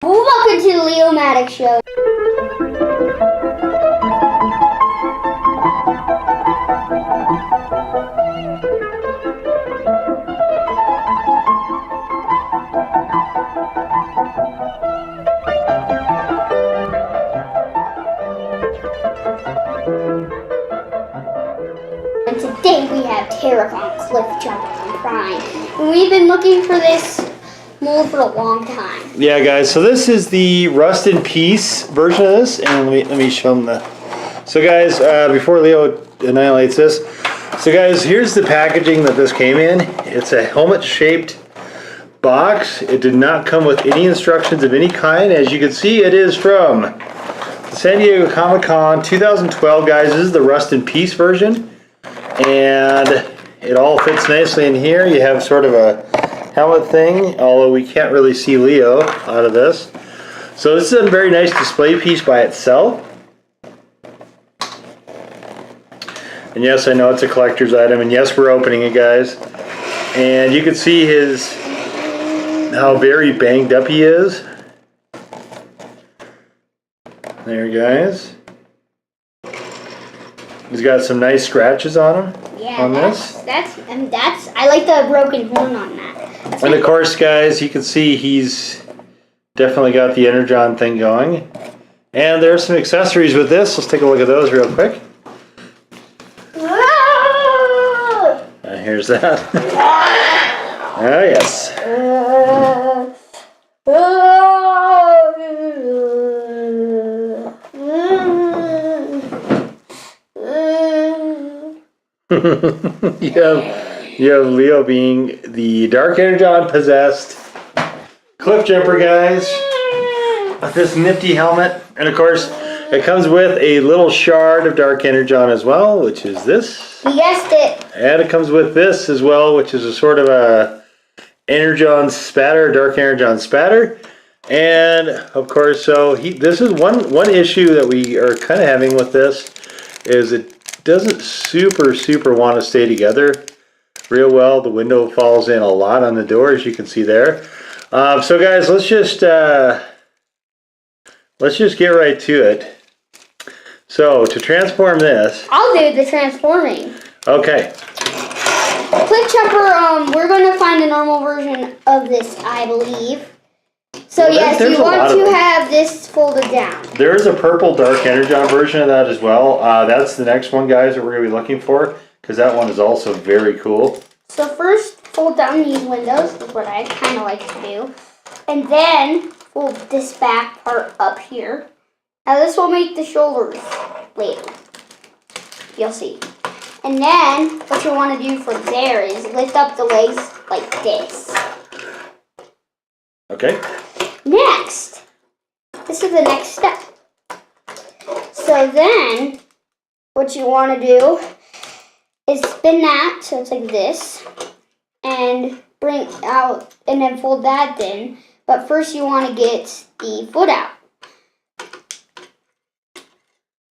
Welcome to the Leo-matic Show. And today we have Terrorcon, Cliffjumper, and Prime. And we've been looking for this mold for a long time. Yeah, guys, so this is the Rust in Peace version of this, and let me show them the... So guys, before Leo annihilates this, so guys, here's the packaging that this came in. It's a helmet-shaped box. It did not come with any instructions of any kind. As you can see, it is from the San Diego Comic-Con 2012, guys. This is the Rust in Peace version, and it all fits nicely in here. You have sort of a helmet thing, although we can't really see Leo out of this. So this is a very nice display piece by itself. And yes, I know it's a collector's item, and yes, we're opening it, guys. And you can see how very banged up he is. There, guys. He's got some nice scratches on him. Yeah, on this. I like the broken horn on that. And of course, guys, you can see he's definitely got the Energon thing going. And there's some accessories with this. Let's take a look at those real quick. Here's that. Ah, yes. You have Leo being the Dark Energon possessed Cliffjumper, guys, with this nifty helmet. And of course, it comes with a little shard of Dark Energon as well, which is this. You guessed it. And it comes with this as well, which is a sort of a Energon spatter, Dark Energon spatter. And of course, so this is one issue that we are kind of having with this, is it doesn't super want to stay together real well. The window falls in a lot on the door, as you can see there. So guys, let's just get right to it. So to transform this, I'll do the transforming. okay. Cliffjumper, we're going to find a normal version of this, I believe. So Well, yes, there's you a lot want of to them. have this folded down. There is a purple Dark Energon version of that as well. That's the next one, guys, that we're going to be looking for, because that one is also very cool. So first, fold down these windows, is what I kind of like to do. And then, fold this back part up here. Now this will make the shoulders later. You'll see. And then, what you want to do for there is lift up the legs like this. Okay. Next, this is the next step. So then, what you want to do is spin that so it's like this, and bring out, and then fold that in. But first you want to get the foot out.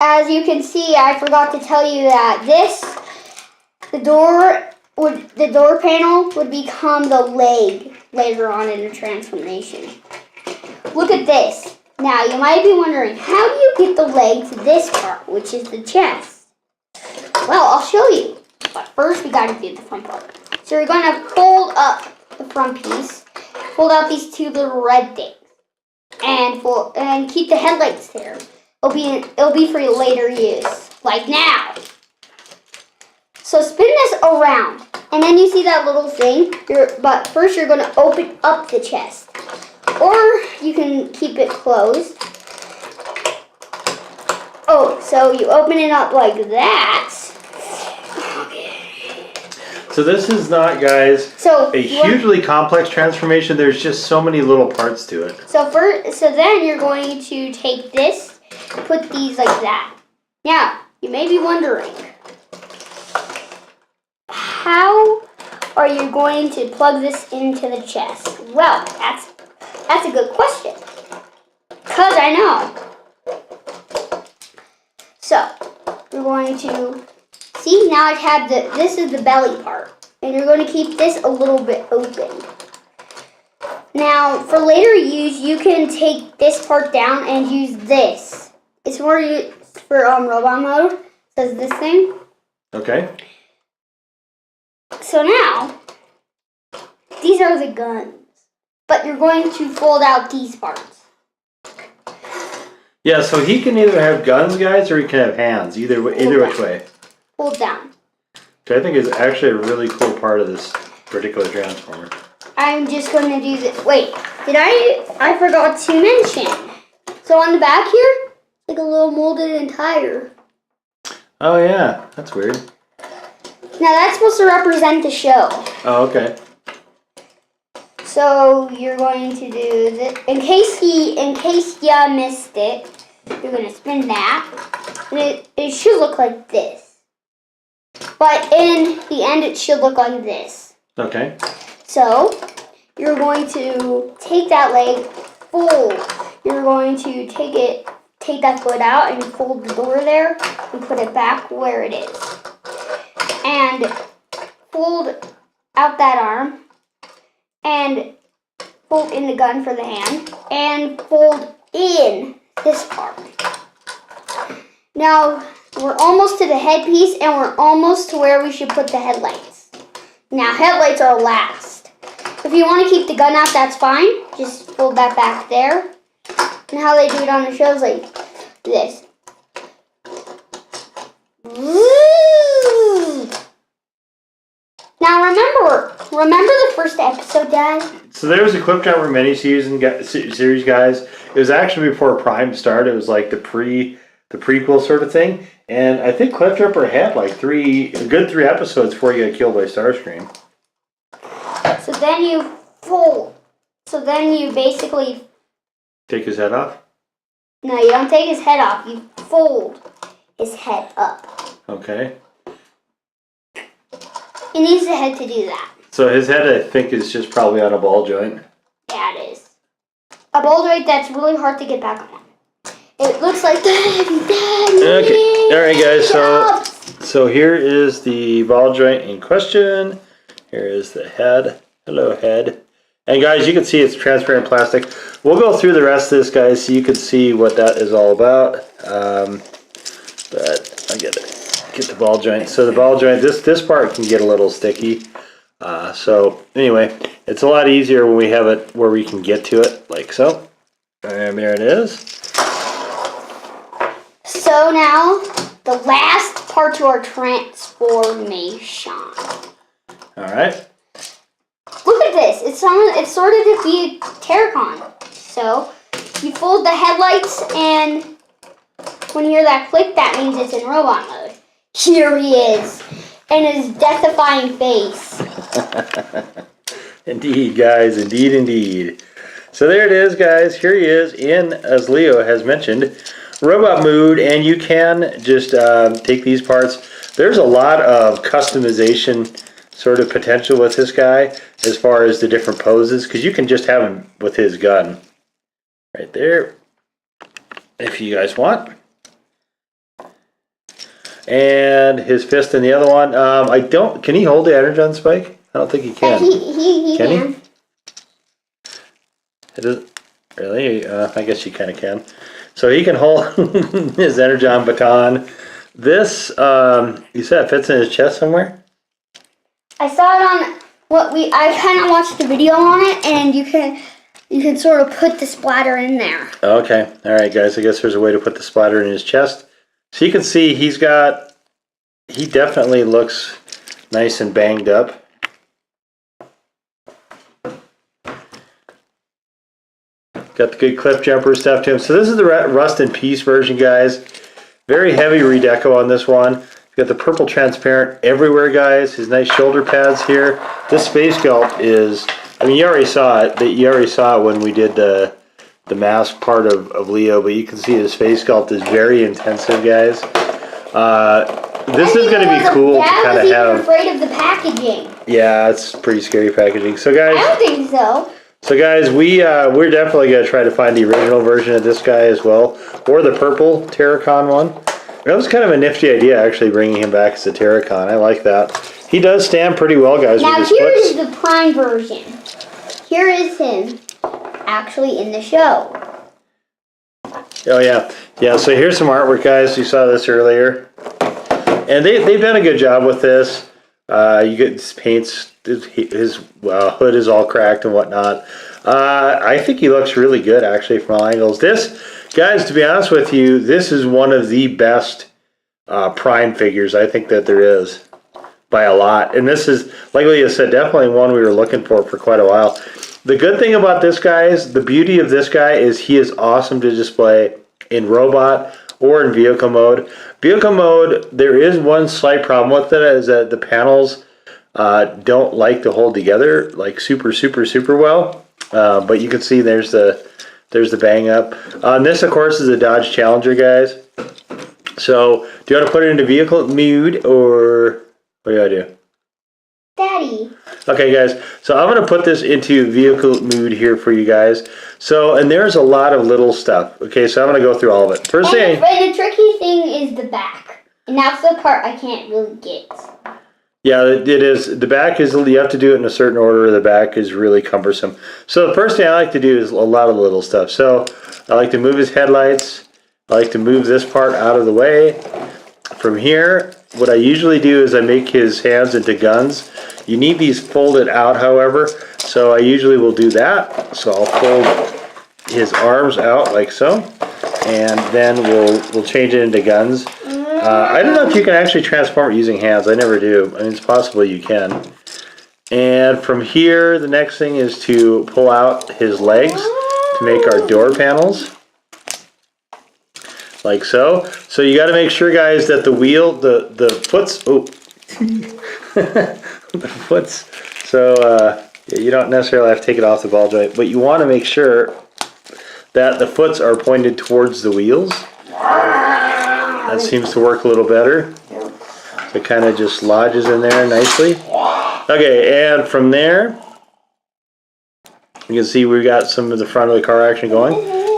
As you can see, I forgot to tell you that the door panel would become the leg later on in the transformation. Look at this. Now you might be wondering, how do you get the leg to this part, which is the chest? Well, I'll show you. But first we gotta do the front part. So you're gonna fold up the front piece, fold out these two little red things, and keep the headlights there. It'll be for your later use, like now. So spin this around, and then you see that little thing. But first you're gonna open up the chest, or you can keep it closed. Oh, so you open it up like that. So this is not, guys, a hugely complex transformation. There's just so many little parts to it. So then you're going to take this, put these like that. Now, you may be wondering, how are you going to plug this into the chest? Well, that's a good question, because I know. So, we're going to... See, now I have this is the belly part. And you're going to keep this a little bit open. Now, for later use, you can take this part down and use this. It's more used for robot mode. Says this thing. Okay. So now, these are the guns. But you're going to fold out these parts. Yeah, so he can either have guns, guys, or he can have hands. Either which way. Fold down. Which I think is actually a really cool part of this particular transformer. I'm just going to do this. Wait, I forgot to mention. So on the back here, like a little molded tire. Oh yeah, that's weird. Now that's supposed to represent the show. Oh, okay. So you're going to do this. In case you missed it, you're going to spin that. And it should look like this. But in the end, it should look like this. Okay. So you're going to take that leg, fold. You're going to take that foot out and fold the door there and put it back where it is. And fold out that arm and fold in the gun for the hand and fold in this part. Now we're almost to the headpiece and we're almost to where we should put the headlights. Now headlights are last. If you want to keep the gun out, that's fine. Just fold that back there. And how they do it on the show is like this. Woo! Now remember the first episode, Dad? So there was a Cliffjumper mini-series, guys. It was actually before Prime started. It was like the prequel sort of thing. And I think Cliffjumper had like a good three episodes before he got killed by Starscream. So then you fold. So then you basically... Take his head off? No, you don't take his head off. You fold his head up. Okay. He needs the head to do that. So his head, I think, is just probably on a ball joint. Yeah, it is. A ball joint that's really hard to get back on. It looks like that. Okay. All right, guys. So here is the ball joint in question. Here is the head. Hello, head. And guys, you can see it's transparent plastic. We'll go through the rest of this, guys, so you can see what that is all about. But I get the ball joint. So the ball joint, this part can get a little sticky. So anyway, it's a lot easier when we have it where we can get to it, like so. And there it is. So now, the last part to our transformation. All right. Look at this. It's sort of to be a Terrorcon. So you fold the headlights, and when you hear that click, that means it's in robot mode. Here he is, and his death-defying face. Indeed, guys. Indeed. So there it is, guys. Here he is in, as Leo has mentioned, robot mode, and you can just take these parts. There's a lot of customization sort of potential with this guy as far as the different poses, because you can just have him with his gun right there if you guys want, and his fist in the other one. Can he hold the energon spike? I don't think he can. He can. He? It is, really? I guess you kind of can. So he can hold his energon baton. This, you said it fits in his chest somewhere? I saw it on I kind of watched the video on it, and you can sort of put the splatter in there. Okay. All right, guys. I guess there's a way to put the splatter in his chest. So you can see he definitely looks nice and banged up. Got the good Cliffjumper stuff to him. So this is the Rust in Peace version, guys. Very heavy redeco on this one. Got the purple transparent everywhere, guys. His nice shoulder pads here. This face sculpt is, I mean, you already saw it. You already saw it when we did the mask part of Leo, but you can see his face sculpt is very intensive, guys. This is going to be cool to kind of have. I'm afraid of the packaging. Yeah, it's pretty scary packaging. So, guys. I don't think so. So, guys, we're definitely going to try to find the original version of this guy as well, or the purple Terrorcon one. That was kind of a nifty idea, actually, bringing him back as a Terrorcon. I like that. He does stand pretty well, guys. Now, with his here flips. is the Prime version. Here is him. actually in the show. Oh yeah, yeah. So here's some artwork, guys. You saw this earlier, and they've done a good job with this. You get his paints. His hood is all cracked and whatnot. I think he looks really good actually from all angles. This, guys, to be honest with you, this is one of the best Prime figures I think that there is by a lot. And this is, like Leah said, definitely one we were looking for quite a while. The good thing about this, guys, the beauty of this guy is he is awesome to display in robot or in vehicle mode. Vehicle mode, there is one slight problem with it, is that the panels don't like to hold together like super well. But you can see there's the bang up. This, of course, is a Dodge Challenger, guys. So, do you want to put it into vehicle mode, or what do I do? Daddy. Okay, guys, so I'm going to put this into vehicle mood here for you guys. So, and there's a lot of little stuff. Okay, so I'm going to go through all of it. First thing. But the tricky thing is the back. And that's the part I can't really get. Yeah, it is. The back is, you have to do it in a certain order. The back is really cumbersome. So the first thing I like to do is a lot of little stuff. So I like to move his headlights. I like to move this part out of the way. From here, what I usually do is I make his hands into guns. You need these folded out, however, so I usually will do that. So I'll fold his arms out like so, and then we'll change it into guns. I don't know if you can actually transform it using hands. I never do. I mean, it's possible you can. And from here, the next thing is to pull out his legs to make our door panels. Like so. So you got to make sure, guys, that the wheel, the foots, oh, the foots. So you don't necessarily have to take it off the ball joint, but you want to make sure that the foots are pointed towards the wheels. That seems to work a little better. So it kind of just lodges in there nicely. Okay, and from there, you can see we've got some of the front of the car action going.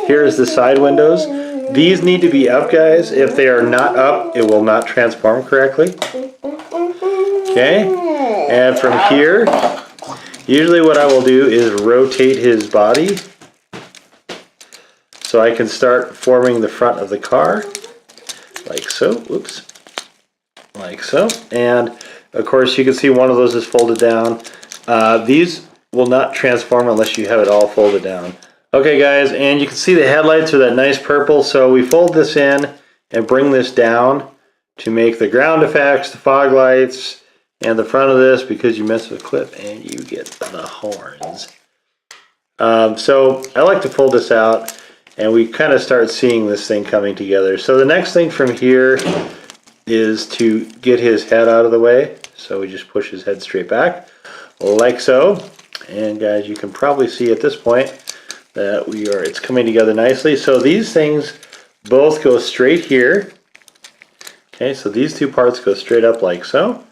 Here's the side windows. These need to be up, guys. If they are not up, it will not transform correctly. Okay, and from here, usually what I will do is rotate his body so I can start forming the front of the car, like so. Whoops, like so. And of course, you can see one of those is folded down. These will not transform unless you have it all folded down. Okay, guys, and you can see the headlights are that nice purple. So we fold this in and bring this down to make the ground effects, the fog lights, and the front of this, because you mess with clip and you get the horns. So I like to fold this out, and we kind of start seeing this thing coming together. So the next thing from here is to get his head out of the way. So we just push his head straight back, like so. And guys, you can probably see at this point that it's coming together nicely. So these things both go straight here. Okay, so these two parts go straight up like so.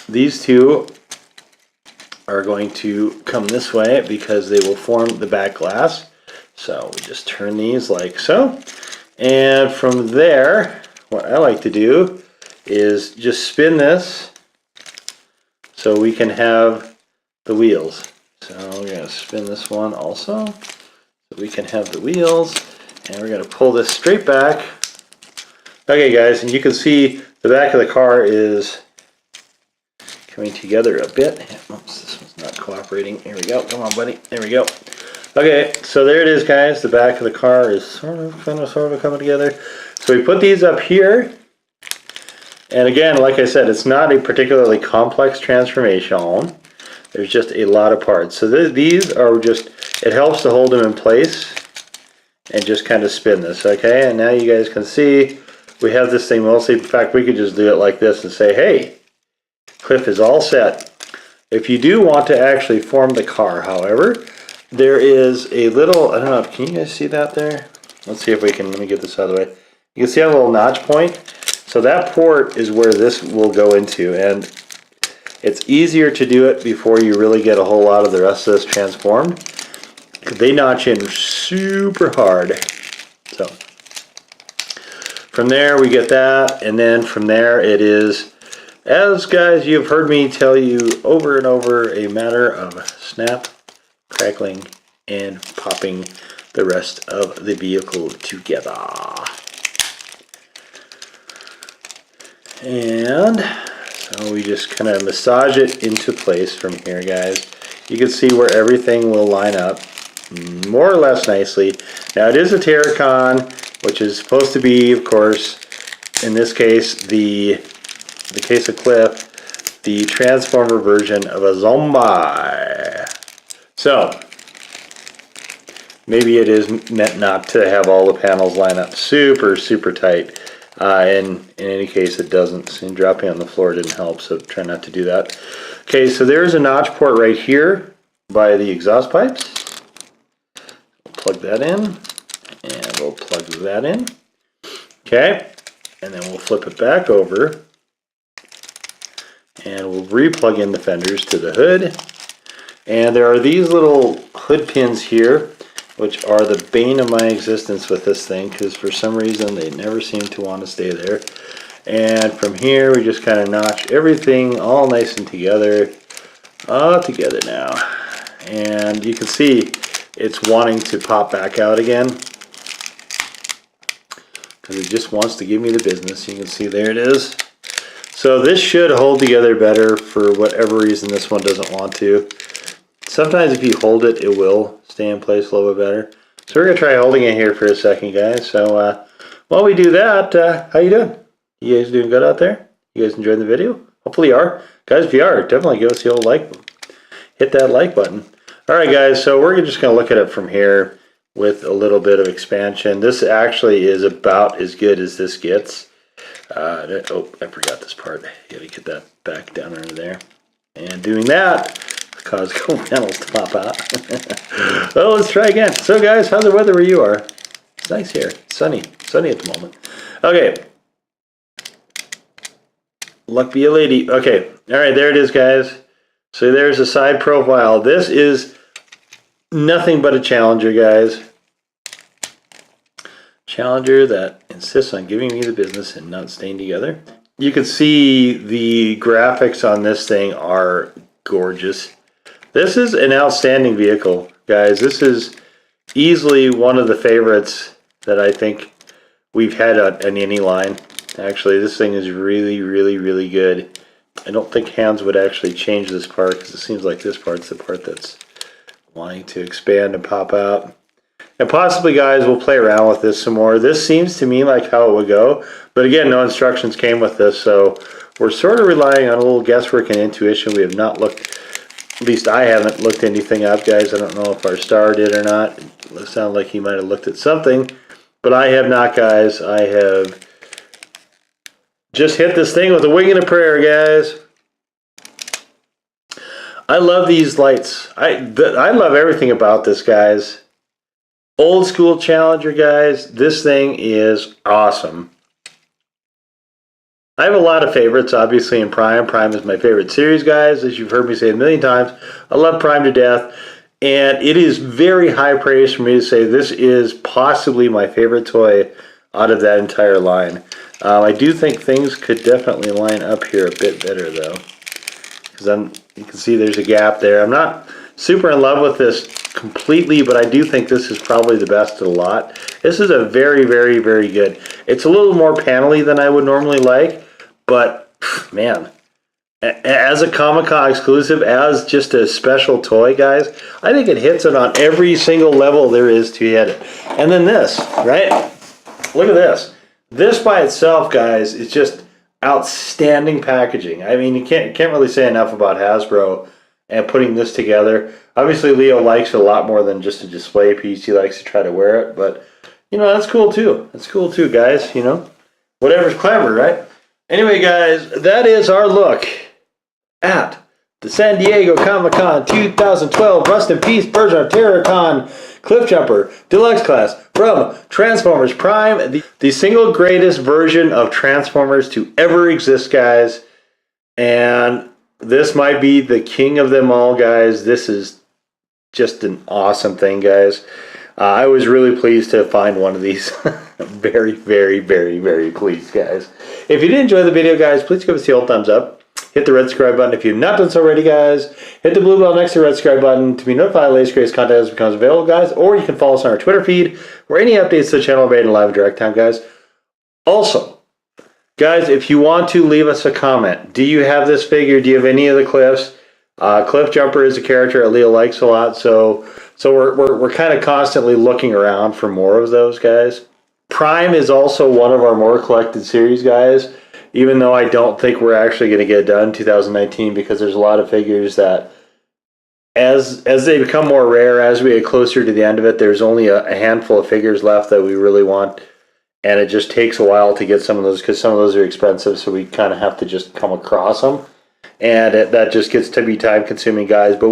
These two are going to come this way because they will form the back glass. So we just turn these like so. And from there, what I like to do is just spin this so we can have the wheels. So we're going to spin this one also so we can have the wheels. And we're going to pull this straight back. Okay, guys, and you can see the back of the car is coming together a bit. Oops, this one's not cooperating. Here we go. Come on, buddy. There we go. Okay, so there it is, guys. The back of the car is sort of coming together. So we put these up here. And again, like I said, it's not a particularly complex transformation. There's just a lot of parts. So these are just, it helps to hold them in place and just kind of spin this, okay? And now you guys can see we have this thing mostly. In fact, we could just do it like this and say, hey, Cliff is all set. If you do want to actually form the car, however, there is a little, I don't know, can you guys see that there? Let's see if we can, let me get this out of the way. You can see a little notch point. So that port is where this will go into, and it's easier to do it before you really get a whole lot of the rest of this transformed. They notch in super hard. So from there we get that, and then from there it is, as guys you've heard me tell you over and over, a matter of snap, crackling, and pop. popping the rest of the vehicle together. And so we just kind of massage it into place from here, guys. You can see where everything will line up more or less nicely. Now it is a Terrorcon, which is supposed to be, of course, in this case, the case of Cliff, the Transformer version of a zombie. So maybe it is meant not to have all the panels line up super tight. And in any case, it doesn't. And dropping on the floor didn't help, so try not to do that. Okay, so there's a notch port right here by the exhaust pipes. We'll plug that in, and we'll plug that in. Okay, and then we'll flip it back over, and we'll re-plug in the fenders to the hood. And there are these little hood pins here, which are the bane of my existence with this thing, because for some reason they never seem to want to stay there. And from here we just kind of notch everything all nice and together, all together now. And you can see it's wanting to pop back out again, because it just wants to give me the business. You can see there it is. So this should hold together better. For whatever reason this one doesn't want to. Sometimes if you hold it, it will stay in place a little bit better. So we're going to try holding it here for a second, guys. So while we do that, how you doing? You guys doing good out there? You guys enjoying the video? Hopefully you are. Guys, if you are, definitely give us the old like. Hit that like button. Alright guys, so we're just going to look at it from here with a little bit of expansion. This actually is about as good as this gets. Oh, I forgot this part. You got to get that back down under there. And doing that cause cold panels to pop out. Well, let's try again. So guys, how's the weather where you are? It's nice here. Sunny at the moment. Okay. Luck be a lady. Okay. All right, there it is, guys. So there's a side profile. This is nothing but a Challenger, guys. Challenger that insists on giving me the business and not staying together. You can see the graphics on this thing are gorgeous. This is an outstanding vehicle, guys. This is easily one of the favorites that I think we've had on any line. Actually, this thing is really good. I don't think hands would actually change this part, because it seems like this part's the part that's wanting to expand and pop out. And possibly, guys, we'll play around with this some more. This seems to me like how it would go. But again, no instructions came with this, so we're sort of relying on a little guesswork and intuition. We have not looked, at least I haven't looked anything up, guys. I don't know if our star did or not. It sounded like he might have looked at something. But I have not, guys. I have just hit this thing with a wing and a prayer, guys. I love these lights. I love everything about this, guys. Old school Challenger, guys. This thing is awesome. I have a lot of favorites, obviously, in Prime. Prime is my favorite series, guys, as you've heard me say a million times. I love Prime to death, and it is very high praise for me to say this is possibly my favorite toy out of that entire line. I do think things could definitely line up here a bit better, though, because you can see there's a gap there. I'm not super in love with this completely, but I do think this is probably the best of the lot. This is a very good. It's a little more panely than I would normally like, but man, as a Comic-Con exclusive, as just a special toy, guys, I think it hits it on every single level there is to hit it. And then this, right? Look at this. This by itself, guys, is just outstanding packaging. I mean, you can't really say enough about Hasbro and putting this together. Obviously, Leo likes it a lot more than just a display piece. He likes to try to wear it, but you know, that's cool too. That's cool too, guys. You know, whatever's clever, right? Anyway, guys, that is our look at the San Diego Comic-Con 2012 Rust in Peace version of Terrorcon Cliffjumper Deluxe Class from Transformers Prime, the single greatest version of Transformers to ever exist, guys. And this might be the king of them all, guys. This is just an awesome thing, guys. I was really pleased to find one of these. very pleased, guys. If you did enjoy the video, guys, please give us the old thumbs up. Hit the red subscribe button if you've not done so already, guys. Hit the blue bell next to the red subscribe button to be notified of the latest greatest content as it becomes available, guys. Or you can follow us on our Twitter feed, where any updates to the channel are made in live and direct time, guys. Also, guys, if you want to leave us a comment, do you have this figure? Do you have any of the Cliffs? Cliffjumper is a character that Leo likes a lot, so we're kind of constantly looking around for more of those, guys. Prime is also one of our more collected series, guys, even though I don't think we're actually going to get it done in 2019 because there's a lot of figures that, as they become more rare, as we get closer to the end of it, there's only a handful of figures left that we really want, and it just takes a while to get some of those because some of those are expensive, so we kind of have to just come across them, and that just gets to be time-consuming, guys. But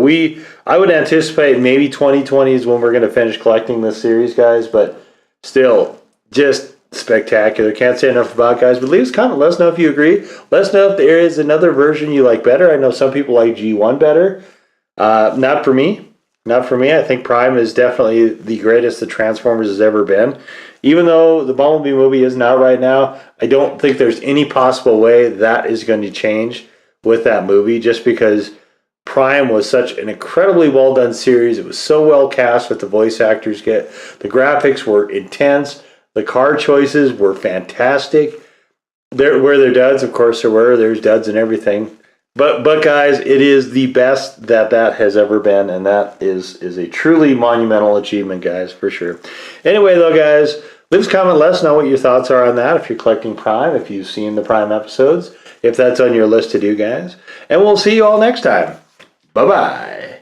I would anticipate maybe 2020 is when we're going to finish collecting this series, guys, but still, just spectacular. Can't say enough about it, guys. But leave us a comment. Let us know if you agree. Let us know if there is another version you like better. I know some people like G1 better. Not for me. Not for me. I think Prime is definitely the greatest the Transformers has ever been. Even though the Bumblebee movie isn't out right now, I don't think there's any possible way that is going to change with that movie, just because Prime was such an incredibly well done series. It was so well cast with the voice actors. The graphics were intense. The card choices were fantastic. Were there duds? Of course there were. There's duds and everything. But guys, it is the best that has ever been, and that is a truly monumental achievement, guys, for sure. Anyway, though, guys, leave us a comment. Let us know what your thoughts are on that. If you're collecting Prime, if you've seen the Prime episodes, if that's on your list to do, guys. And we'll see you all next time. Bye-bye.